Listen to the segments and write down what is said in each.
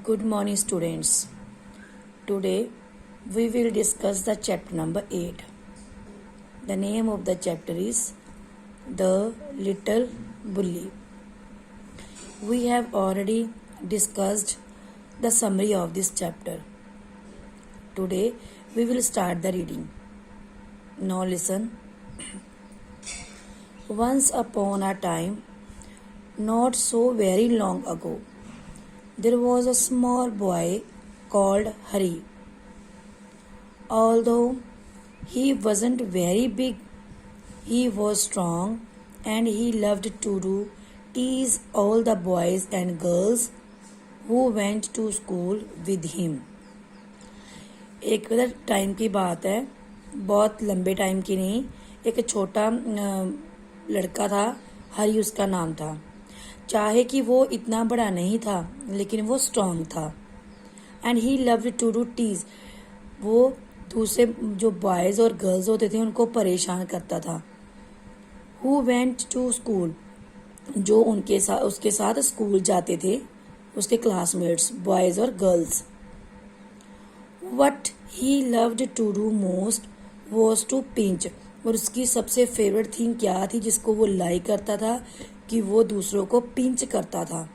Good morning, students. Today we will discuss the chapter number 8. The name of the chapter is The Little Bully. We have already discussed the summary of this chapter. Today we will start the reading. Now listen. Once upon a time, not so very long ago, there was a small boy called Hari. Although he wasn't very big, he was strong and he loved to tease all the boys and girls who went to school with him. एक time की बात है, बहुत लंबे time की नहीं. एक छोटा लड़का था, हरी उसका नाम था. चाहे कि वो इतना बड़ा नहीं था, लेकिन वो स्ट्रांग था. And he loved to do tease. वो दूसरे जो बॉयज और गर्ल्स होते थे उनको परेशान करता था. Who went to school. जो उनके साथ उसके साथ स्कूल जाते थे, उसके क्लासमेट्स बॉयज और girls. What he loved to do most was to pinch. और उसकी सबसे फेवरेट थिंग क्या थी जिसको वो लाइक करता था कि वो दूसरों को पिंच करता था.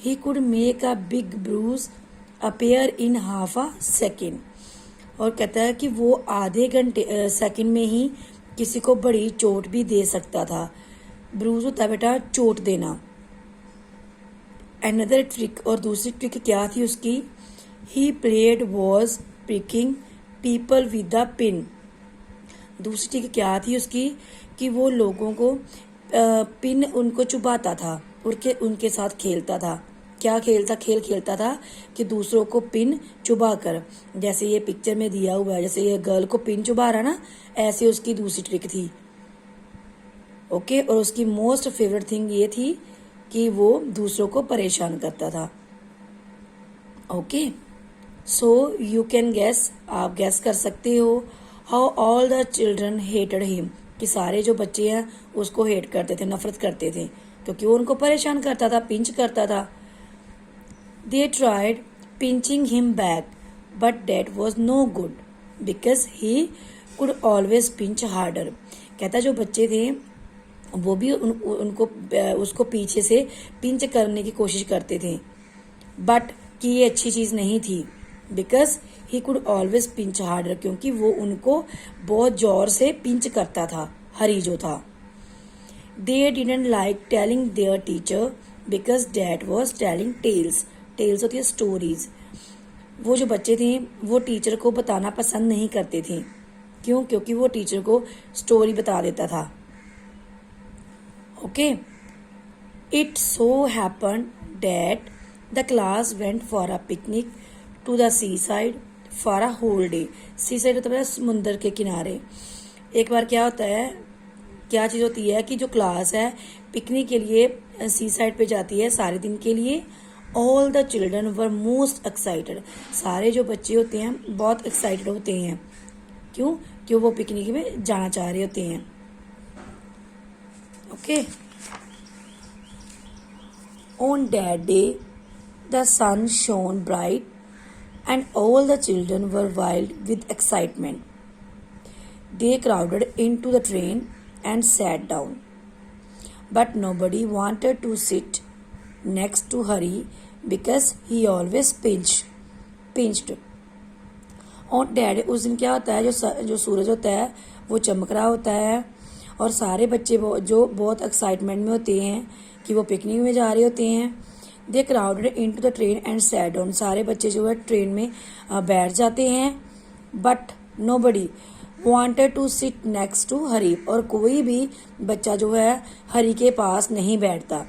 He could make a big bruise appear in half a second. और कहता है कि वो आधे घंटे सेकेंड में ही किसी को बड़ी चोट भी दे सकता था. ब्रूज होता है बेटा चोट देना. Another trick. और दूसरी ट्रिक क्या थी उसकी. He played was picking people with the pin. दूसरी ट्रिक क्या थी उसकी कि वो लोगों को पिन उनको चुभाता था, उनके साथ खेलता था. क्या खेल खेलता था कि दूसरों को पिन चुभा कर. जैसे ये पिक्चर में दिया हुआ है, जैसे ये गर्ल को पिन चुभा रहा ना, ऐसे उसकी दूसरी ट्रिक थी. ओके. और उसकी मोस्ट फेवरेट थिंग ये थी कि वो दूसरों को परेशान करता था. Okay. So you can guess. आप गेस कर सकते हो how all the children hated him. कि सारे जो बच्चे हैं उसको हेट करते थे, नफरत करते थे, क्योंकि वो उनको परेशान करता था, पिंच करता था. They tried pinching him back but that was no good because he could always pinch harder. कहता जो बच्चे थे वो भी उनको उसको पीछे से पिंच करने की कोशिश करते थे, बट कि ये अच्छी चीज नहीं थी. Because he could always pinch harder, क्योंकि वो उनको बहुत जोर से पिंच करता था, हरी जो था. They didn't like telling their teacher because that was telling tales. Tales होती है स्टोरीज. वो जो बच्चे थे वो टीचर को बताना पसंद नहीं करते थे. क्यों? क्योंकि वो टीचर को स्टोरी बता देता था. Okay. It so happen that the class went for a picnic to the sea side for a whole day. Sea side होता है समुद्र के किनारे. एक बार क्या होता है, क्या चीज होती है कि जो क्लास है पिकनिक के लिए सी साइड पे जाती है सारे दिन के लिए. All the children were most excited. सारे जो बच्चे होते हैं बहुत एक्साइटेड होते हैं. क्यों? क्यों वो पिकनिक में जाना चाह रहे होते हैं. Okay. On that day the sun shone bright and all the children were wild with excitement. They crowded into the train and sat down. But nobody wanted to sit next to Hari because he always pinched. और dad उस दिन क्या होता है, जो सूरज होता है वो चमक रहा होता है और सारे बच्चे जो बहुत एक्साइटमेंट में होते हैं कि वो पिकनिक में जा रहे होते हैं. They crowded into the train and sat down. सारे बच्चे जो है ट्रेन में बैठ जाते हैं. But nobody wanted to sit next to Hari. और कोई भी बच्चा जो है हरी के पास नहीं बैठता,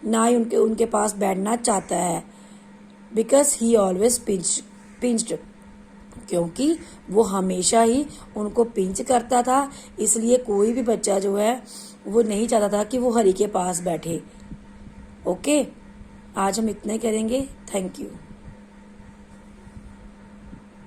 ना ही उनके पास बैठना चाहता है. Because he always pinched. क्योंकि वो हमेशा ही उनको पिंच करता था, इसलिए कोई भी बच्चा जो है वो नहीं चाहता था कि वो हरी के पास बैठे. ओके. आज हम इतना ही करेंगे. Thank you.